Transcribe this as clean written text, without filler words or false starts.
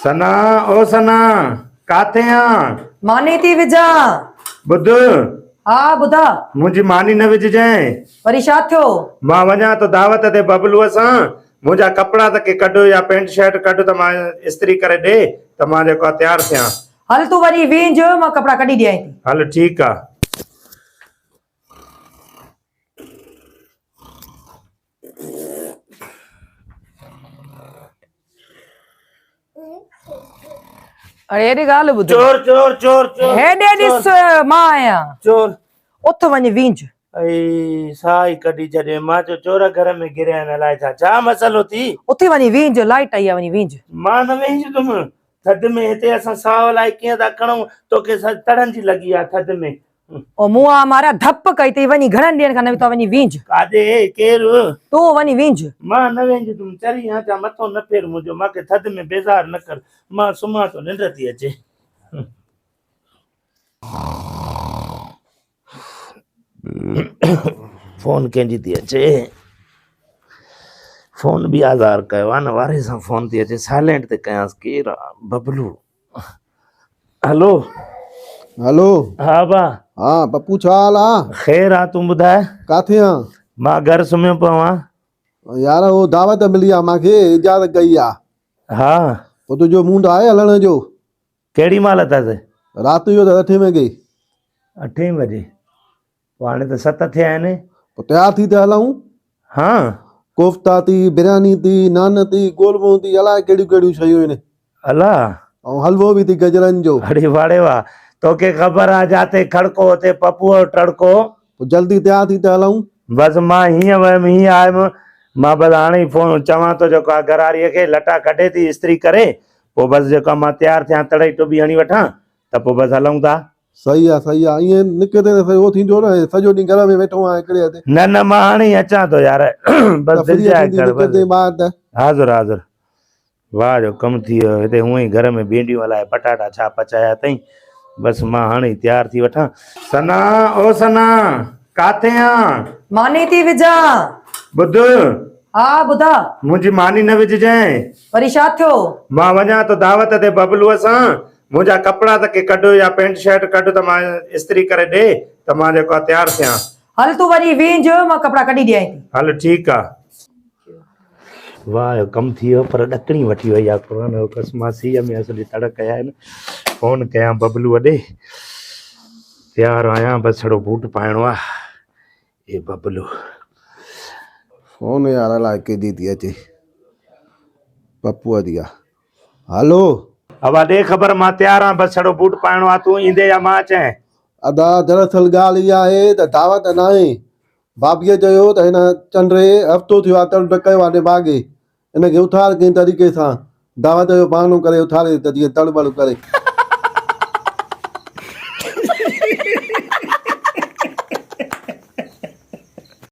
सना ओ सना काथे आ? मानी थी विझा। बुध हा ॿुधा। मुंहिंजी मानी न विझजांइ। वरी छा थियो? मां वञा तो दावत ते बबलूअ सां, मुंहिंजा कपिड़ा त के कढो या पेंट शर्ट कढ त मां इस्त्री करे ॾे त मां जेको आहे तयारु थियां। हल तूं वरी वींझ, मां कपिड़ा कढी ॾियां थी। हल ठीकु आहे। अरे हेॾी ॻाल्हि ॿुध। चोर चोर चोर चोर हेॾे ॾिस, मां आहियां। चोर उथ वञ वींझ। ऐं साई कढी छॾे। मां चयो चोर घर में घिरिया आहिनि, अलाए छा मसलो थी। उथी वञी वींझ, लाइट आई आहे, वञी वींझ। मां न वेंदुमि थधि में। हिते असां साह लाइ कीअं था खणूं, तोखे तड़न जी लगी आहे थधि में। ओ मुआ मारिया धप कई थी, वञी घणनि ॾींहंनि खां न वियो, वञी वींझ। काॾे केरु? तूं वञी वींझ। मां न वेंदुमि, चरी चा मथो न फेर मुंहिंजो, मूंखे थधि में बेज़ार न कर। मां सुम्हां थो, निंड थी अचे। फोन कंहिंजी थी अचे? फोन बि आज़ार कयो आहे न, वारे सां फोन थी अचे। साइलेंट ते कयांसि। केरु आहे? बबलू। Hello hello. हा बा। हाँ पप्पू, छा हाल आहे? ख़ैर आहे, तूं ॿुधाए? काथे आहीं? मां घर सुम्हियो पियो आहियां। यार वो दावत मिली आहे, मूंखे इजाज़त कई आहे। हा पोइ तुंहिंजो मुंड आहे हलण जो? केड़ी महिल अथसि? राति जो 8 वॻे। 8 बजे? पोइ हाणे त 7 थिया आहिनि। पोइ तयारु थी त हलूं। हाँ कोफ्ता थी, बिरयानी थी, नान थी, गोलमो थी, अलाए कहिड़ियूं कहिड़ियूं शयूं आहिनि। अला ऐं हलवो बि थी गजरनि जो। अरे वाड़े वाह, तोखे ख़बर आहे जाते खड़को हुते पप्पूअ जो टड़को। पोइ जल्दी तयारु थी त हलूं। बसि मां हीअं वयुमि, हीअं आयुमि। मां बसि हाणे ई फोन चवां थो, जेको आहे घरारीअ खे, लटा कढे थी इस्त्री करे, पोइ बसि जेको आहे मां तयारु थियां, तड़ई टुॿी हणी वठां, त पोइ बसि हलूं था। सही आहे, सही आहे। ईअं निकिरे त उहो थींदो न, सॼो ॾींहुं घर में वेठो आहियां हिकिड़े हंधि। न न, मां हाणे ई अचां थो यार। बसि दिलि जाए कर। निकिरंदे ॿाहिरि त हाज़ुर हाज़ुर। वाह जो कमु थी वियो। हिते हूअं ई घर में भींडियूं हलाए पटाटा छा पचाया अथई। बसि मां हाणे ई तयारु थी वठां। सना ओ सना काथे आ? मानी थी विझा। बुध हा ॿुधा। मुंहिंजी मानी न विझजांइ। वरी छा थियो? मां वञा तो दावत ते बबलूअ सां, मुंहिंजा कपिड़ा त के कढ या पेंट शर्ट कढ त मां इस्त्री करे ॾे त मां जेको आहे तयारु थियां। हल तूं वरी वींझ, मां कपिड़ा कढी ॾियां थी। हल ठीकु आहे। वाह कमु थी वियो, पर ॾकणी वठी वई आहे। क़ुर जो कसम, सीअ में असली तड़ कया आहिनि। फोन कयां बबलूअ ॾे। तयारु आहियां, बसि छड़ो बूट पाइणो आहे। ए बबलू फोन यार अलाए केॾी थी अचे। पप्पूअ जी आहे। हलो हवा ॾे ख़बर, मां तयारु आहियां, बसि छड़ो बूट पाइणो आहे। तूं ईंदे या मां अचां? अदा दरअसल ॻाल्हि इहा आहे त दावत न आहे। भाभीअ चयो त हिन चंडे हफ़्तो थियो आहे तड़ कयो आहे भाॻे, हिनखे उथार कंहिं तरीक़े सां दावत जो बहानो करे उथारे त जीअं तड़बड़ करे।